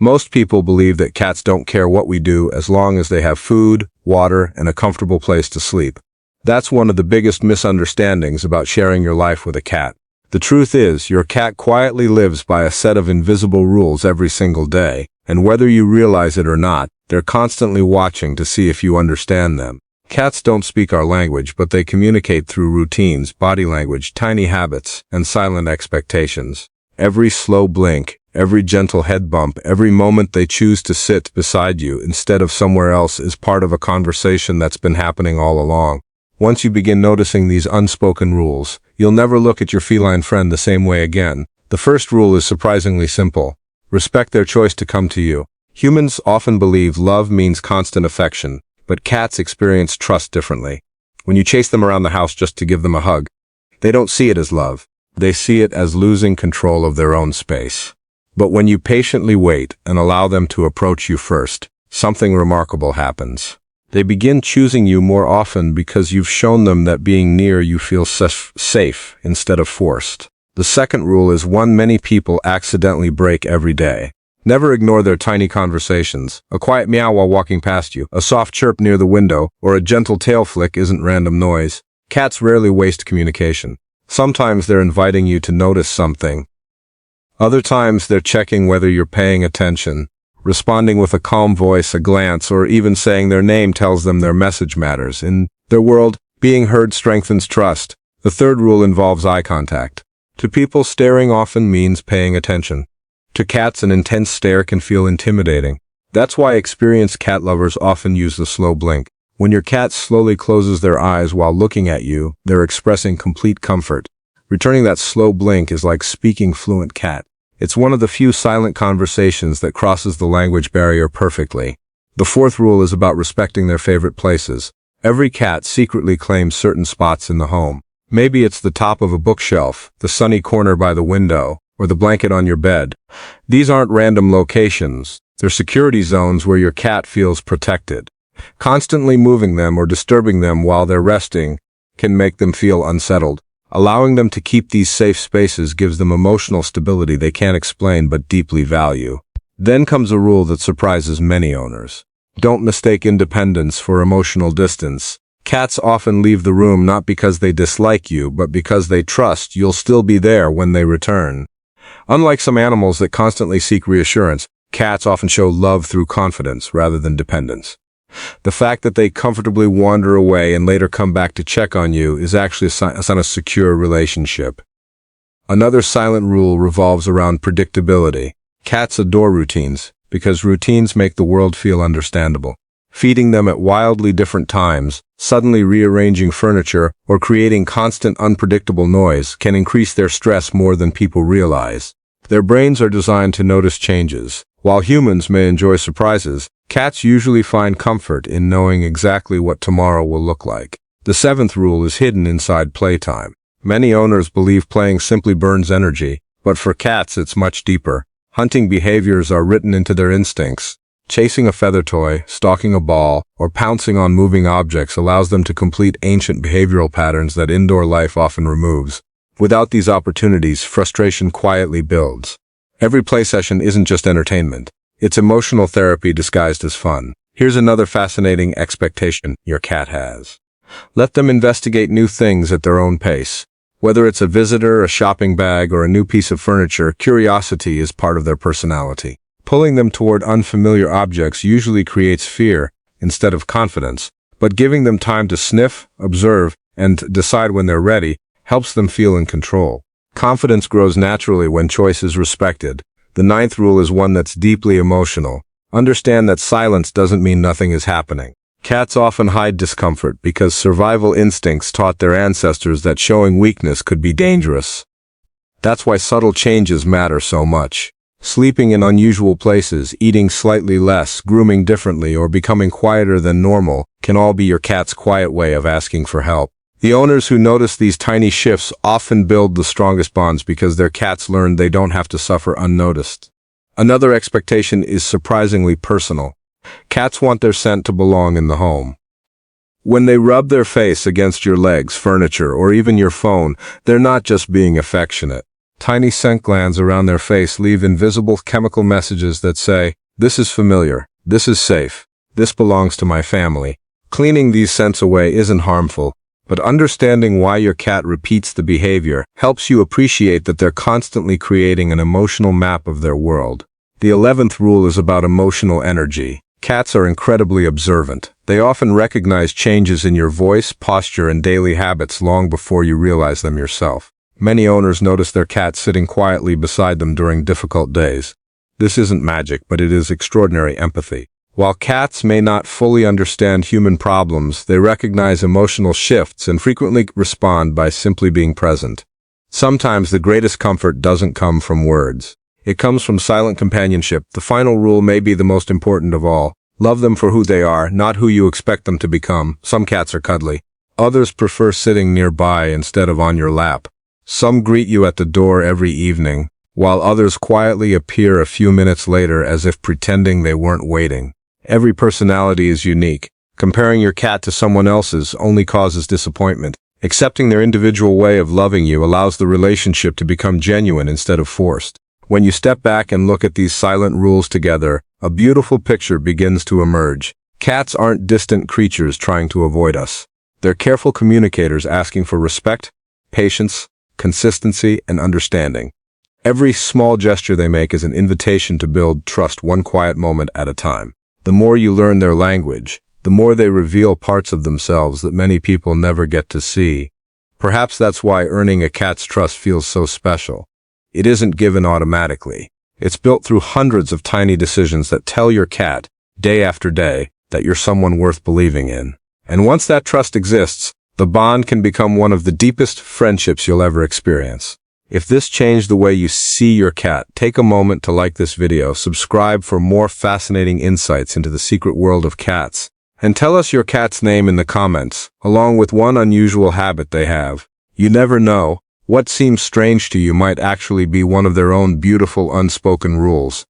Most people believe that cats don't care what we do as long as they have food, water, and a comfortable place to sleep. That's one of the biggest misunderstandings about sharing your life with a cat. The truth is, your cat quietly lives by a set of invisible rules every single day, and whether you realize it or not, they're constantly watching to see if you understand them. Cats don't speak our language, but they communicate through routines, body language, tiny habits, and silent expectations. Every slow blink, every gentle head bump, every moment they choose to sit beside you instead of somewhere else is part of a conversation that's been happening all along. Once you begin noticing these unspoken rules, you'll never look at your feline friend the same way again. The first rule is surprisingly simple. Respect their choice to come to you. Humans often believe love means constant affection, but cats experience trust differently. When you chase them around the house just to give them a hug, they don't see it as love. They see it as losing control of their own space. But when you patiently wait and allow them to approach you first, something remarkable happens. They begin choosing you more often because you've shown them that being near you feels safe instead of forced. The second rule is one many people accidentally break every day. Never ignore their tiny conversations. A quiet meow while walking past you, a soft chirp near the window, or a gentle tail flick isn't random noise. Cats rarely waste communication. Sometimes they're inviting you to notice something. Other times they're checking whether you're paying attention. Responding with a calm voice, a glance, or even saying their name tells them their message matters. In their world, being heard strengthens trust. The third rule involves eye contact. To people, staring often means paying attention. To cats, an intense stare can feel intimidating. That's why experienced cat lovers often use the slow blink. When your cat slowly closes their eyes while looking at you, they're expressing complete comfort. Returning that slow blink is like speaking fluent cat. It's one of the few silent conversations that crosses the language barrier perfectly. The fourth rule is about respecting their favorite places. Every cat secretly claims certain spots in the home. Maybe it's the top of a bookshelf, the sunny corner by the window, or the blanket on your bed. These aren't random locations. They're security zones where your cat feels protected. Constantly moving them or disturbing them while they're resting can make them feel unsettled. Allowing them to keep these safe spaces gives them emotional stability they can't explain but deeply value. Then comes a rule that surprises many owners. Don't mistake independence for emotional distance. Cats often leave the room not because they dislike you, but because they trust you'll still be there when they return. Unlike some animals that constantly seek reassurance, cats often show love through confidence rather than dependence. The fact that they comfortably wander away and later come back to check on you is actually a sign of a secure relationship. Another silent rule revolves around predictability. Cats adore routines because routines make the world feel understandable. Feeding them at wildly different times, suddenly rearranging furniture, or creating constant unpredictable noise can increase their stress more than people realize. Their brains are designed to notice changes. While humans may enjoy surprises, cats usually find comfort in knowing exactly what tomorrow will look like. The seventh rule is hidden inside playtime. Many owners believe playing simply burns energy, but for cats it's much deeper. Hunting behaviors are written into their instincts. Chasing a feather toy, stalking a ball, or pouncing on moving objects allows them to complete ancient behavioral patterns that indoor life often removes. Without these opportunities, frustration quietly builds. Every play session isn't just entertainment. It's emotional therapy disguised as fun. Here's another fascinating expectation your cat has. Let them investigate new things at their own pace. Whether it's a visitor, a shopping bag, or a new piece of furniture, curiosity is part of their personality. Pulling them toward unfamiliar objects usually creates fear instead of confidence, but giving them time to sniff, observe, and decide when they're ready helps them feel in control. Confidence grows naturally when choice is respected. The ninth rule is one that's deeply emotional. Understand that silence doesn't mean nothing is happening. Cats often hide discomfort because survival instincts taught their ancestors that showing weakness could be dangerous. That's why subtle changes matter so much. Sleeping in unusual places, eating slightly less, grooming differently, or becoming quieter than normal can all be your cat's quiet way of asking for help. The owners who notice these tiny shifts often build the strongest bonds because their cats learn they don't have to suffer unnoticed. Another expectation is surprisingly personal. Cats want their scent to belong in the home. When they rub their face against your legs, furniture, or even your phone, they're not just being affectionate. Tiny scent glands around their face leave invisible chemical messages that say, "This is familiar, this is safe, this belongs to my family." Cleaning these scents away isn't harmful, but understanding why your cat repeats the behavior helps you appreciate that they're constantly creating an emotional map of their world. The 11th rule is about emotional energy. Cats are incredibly observant. They often recognize changes in your voice, posture, and daily habits long before you realize them yourself. Many owners notice their cat sitting quietly beside them during difficult days. This isn't magic, but it is extraordinary empathy. While cats may not fully understand human problems, they recognize emotional shifts and frequently respond by simply being present. Sometimes the greatest comfort doesn't come from words. It comes from silent companionship. The final rule may be the most important of all. Love them for who they are, not who you expect them to become. Some cats are cuddly. Others prefer sitting nearby instead of on your lap. Some greet you at the door every evening, while others quietly appear a few minutes later as if pretending they weren't waiting. Every personality is unique. Comparing your cat to someone else's only causes disappointment. Accepting their individual way of loving you allows the relationship to become genuine instead of forced. When you step back and look at these silent rules together, a beautiful picture begins to emerge. Cats aren't distant creatures trying to avoid us. They're careful communicators asking for respect, patience, consistency, and understanding. Every small gesture they make is an invitation to build trust one quiet moment at a time. The more you learn their language, the more they reveal parts of themselves that many people never get to see. Perhaps that's why earning a cat's trust feels so special. It isn't given automatically. It's built through hundreds of tiny decisions that tell your cat, day after day, that you're someone worth believing in. And once that trust exists, the bond can become one of the deepest friendships you'll ever experience. If this changed the way you see your cat, take a moment to like this video, subscribe for more fascinating insights into the secret world of cats, and tell us your cat's name in the comments, along with one unusual habit they have. You never know, what seems strange to you might actually be one of their own beautiful unspoken rules.